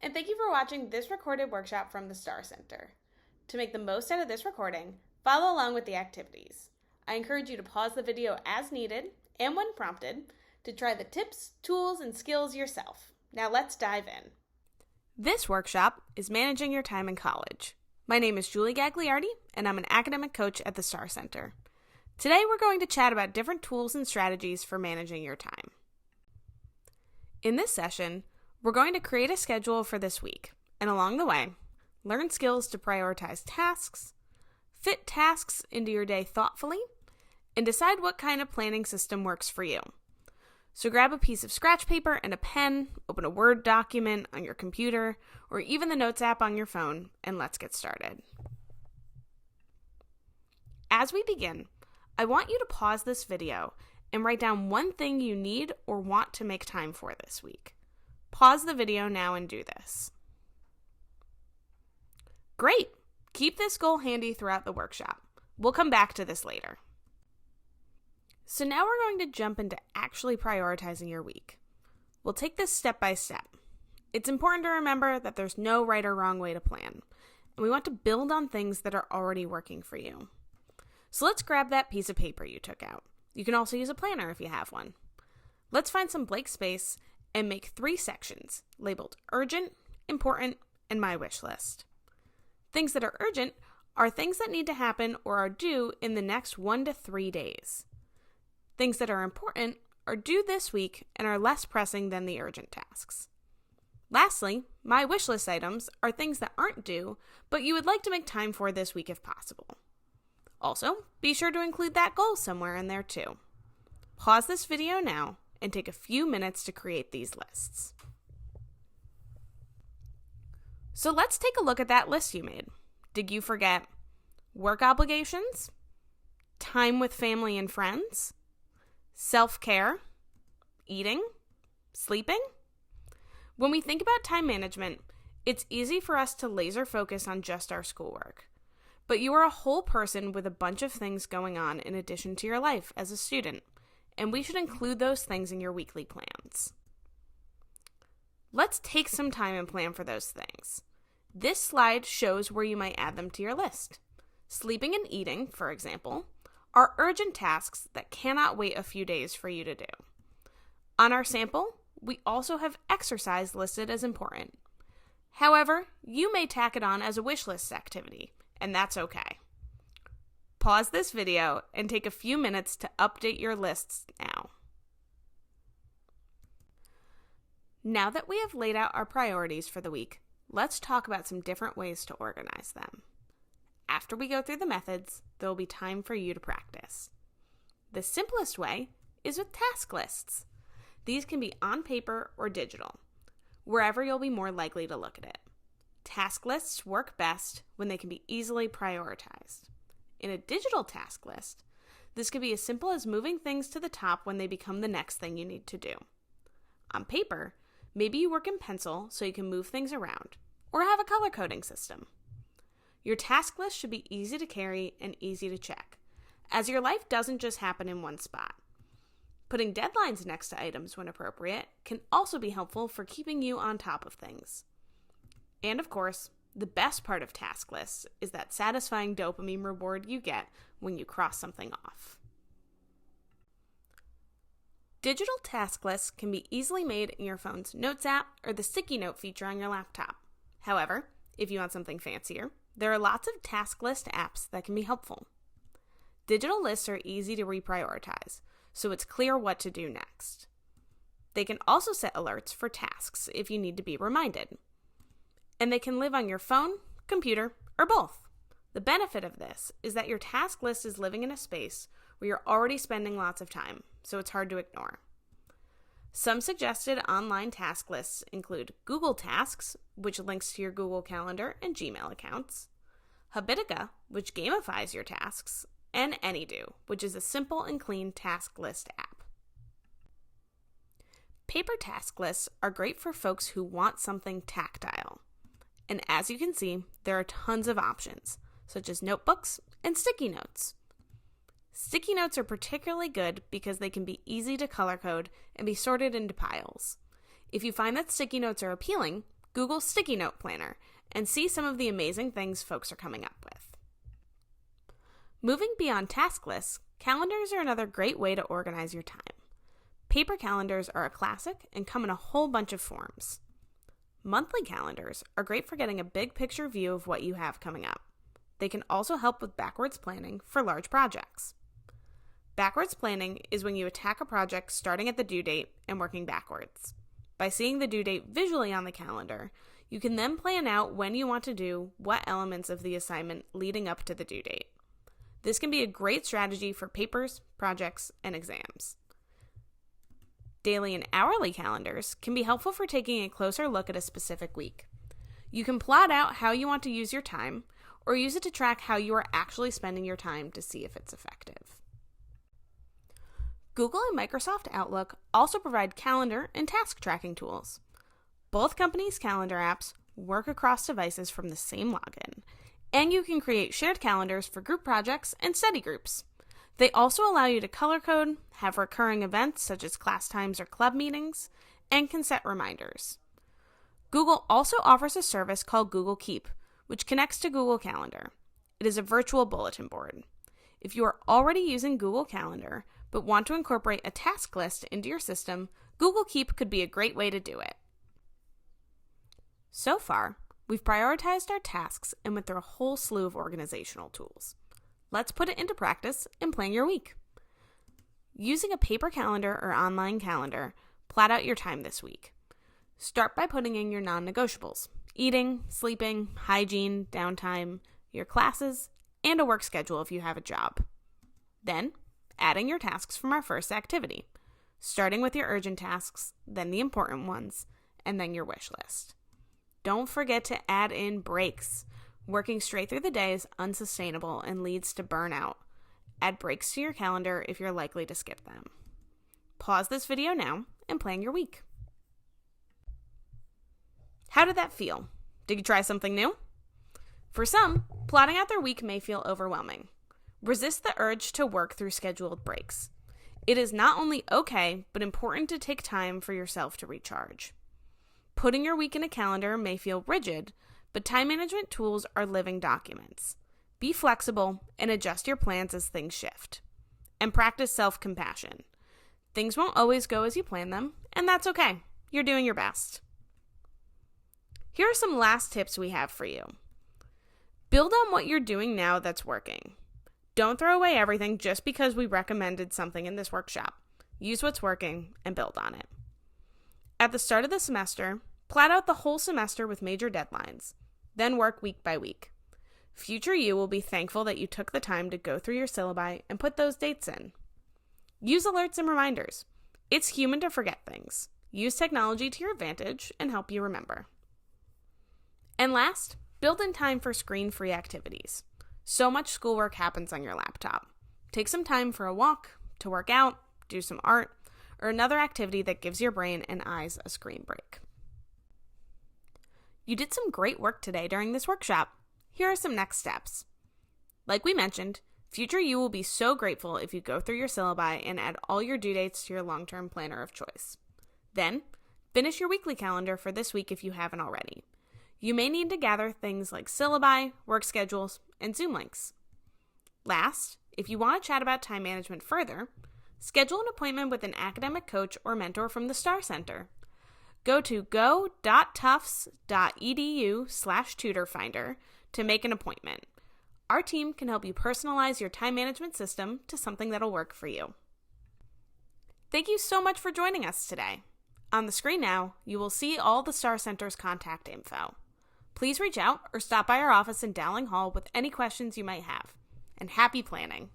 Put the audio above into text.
and thank you for watching this recorded workshop from the StAAR Center. To make the most out of this recording, follow along with the activities. I encourage you to pause the video as needed and when prompted to try the tips, tools, and skills yourself. Now let's dive in. This workshop is Managing Your Time in College. My name is Julie Gagliardi, and I'm an academic coach at the StAAR Center. Today we're going to chat about different tools and strategies for managing your time. In this session, we're going to create a schedule for this week, and along the way, learn skills to prioritize tasks, fit tasks into your day thoughtfully, and decide what kind of planning system works for you. So grab a piece of scratch paper and a pen, open a Word document on your computer, or even the Notes app on your phone, and let's get started. As we begin, I want you to pause this video and write down one thing you need or want to make time for this week. Pause the video now and do this. Great! Keep this goal handy throughout the workshop. We'll come back to this later. So now we're going to jump into actually prioritizing your week. We'll take this step by step. It's important to remember that there's no right or wrong way to plan, and we want to build on things that are already working for you. So let's grab that piece of paper you took out. You can also use a planner if you have one. Let's find some blank space and make 3 sections labeled urgent, important, and my wish list. Things that are urgent are things that need to happen or are due in the next 1 to 3 days. Things that are important are due this week and are less pressing than the urgent tasks. Lastly, my wish list items are things that aren't due, but you would like to make time for this week if possible. Also, be sure to include that goal somewhere in there too. Pause this video now and take a few minutes to create these lists. So let's take a look at that list you made. Did you forget work obligations, time with family and friends, self-care, eating, sleeping? When we think about time management, it's easy for us to laser focus on just our schoolwork. But you are a whole person with a bunch of things going on in addition to your life as a student, and we should include those things in your weekly plans. Let's take some time and plan for those things. This slide shows where you might add them to your list. Sleeping and eating, for example, are urgent tasks that cannot wait a few days for you to do. On our sample, we also have exercise listed as important. However, you may tack it on as a wish list activity, and that's okay. Pause this video and take a few minutes to update your lists now. Now that we have laid out our priorities for the week, let's talk about some different ways to organize them. After we go through the methods, there will be time for you to practice. The simplest way is with task lists. These can be on paper or digital, wherever you'll be more likely to look at it. Task lists work best when they can be easily prioritized. In a digital task list, this could be as simple as moving things to the top when they become the next thing you need to do. On paper, maybe you work in pencil so you can move things around, or have a color coding system. Your task list should be easy to carry and easy to check, as your life doesn't just happen in one spot. Putting deadlines next to items when appropriate can also be helpful for keeping you on top of things. And of course, the best part of task lists is that satisfying dopamine reward you get when you cross something off. Digital task lists can be easily made in your phone's Notes app or the sticky note feature on your laptop. However, if you want something fancier, there are lots of task list apps that can be helpful. Digital lists are easy to reprioritize, so it's clear what to do next. They can also set alerts for tasks if you need to be reminded. And they can live on your phone, computer, or both. The benefit of this is that your task list is living in a space where you're already spending lots of time, so it's hard to ignore. Some suggested online task lists include Google Tasks, which links to your Google Calendar and Gmail accounts, Habitica, which gamifies your tasks, and AnyDo, which is a simple and clean task list app. Paper task lists are great for folks who want something tactile. And as you can see, there are tons of options, such as notebooks and sticky notes. Sticky notes are particularly good because they can be easy to color code and be sorted into piles. If you find that sticky notes are appealing, Google's Sticky Note Planner and see some of the amazing things folks are coming up with. Moving beyond task lists, calendars are another great way to organize your time. Paper calendars are a classic and come in a whole bunch of forms. Monthly calendars are great for getting a big picture view of what you have coming up. They can also help with backwards planning for large projects. Backwards planning is when you attack a project starting at the due date and working backwards. By seeing the due date visually on the calendar, you can then plan out when you want to do what elements of the assignment leading up to the due date. This can be a great strategy for papers, projects, and exams. Daily and hourly calendars can be helpful for taking a closer look at a specific week. You can plot out how you want to use your time, or use it to track how you are actually spending your time to see if it's effective. Google and Microsoft Outlook also provide calendar and task tracking tools. Both companies' calendar apps work across devices from the same login, and you can create shared calendars for group projects and study groups. They also allow you to color code, have recurring events such as class times or club meetings, and can set reminders. Google also offers a service called Google Keep, which connects to Google Calendar. It is a virtual bulletin board. If you are already using Google Calendar, but want to incorporate a task list into your system, Google Keep could be a great way to do it. So far, we've prioritized our tasks and went through a whole slew of organizational tools. Let's put it into practice and plan your week. Using a paper calendar or online calendar, plot out your time this week. Start by putting in your non-negotiables: eating, sleeping, hygiene, downtime, your classes, and a work schedule if you have a job. Then, adding your tasks from our first activity, starting with your urgent tasks, then the important ones, and then your wish list. Don't forget to add in breaks. Working straight through the day is unsustainable and leads to burnout. Add breaks to your calendar if you're likely to skip them. Pause this video now and plan your week. How did that feel? Did you try something new? For some, plotting out their week may feel overwhelming. Resist the urge to work through scheduled breaks. It is not only okay, but important to take time for yourself to recharge. Putting your week in a calendar may feel rigid, but time management tools are living documents. Be flexible and adjust your plans as things shift. And practice self-compassion. Things won't always go as you plan them, and that's okay. You're doing your best. Here are some last tips we have for you. Build on what you're doing now that's working. Don't throw away everything just because we recommended something in this workshop. Use what's working and build on it. At the start of the semester, plot out the whole semester with major deadlines, then work week by week. Future you will be thankful that you took the time to go through your syllabi and put those dates in. Use alerts and reminders. It's human to forget things. Use technology to your advantage and help you remember. And last, build in time for screen-free activities. So much schoolwork happens on your laptop. Take some time for a walk, to work out, do some art, or another activity that gives your brain and eyes a screen break. You did some great work today during this workshop. Here are some next steps. Like we mentioned, future you will be so grateful if you go through your syllabi and add all your due dates to your long-term planner of choice. Then, finish your weekly calendar for this week if you haven't already. You may need to gather things like syllabi, work schedules, and Zoom links. Last, if you want to chat about time management further, schedule an appointment with an academic coach or mentor from the StAAR Center. Go to go.tufts.edu/tutorfinder to make an appointment. Our team can help you personalize your time management system to something that'll work for you. Thank you so much for joining us today. On the screen now, you will see all the StAAR Center's contact info. Please reach out or stop by our office in Dowling Hall with any questions you might have. And happy planning!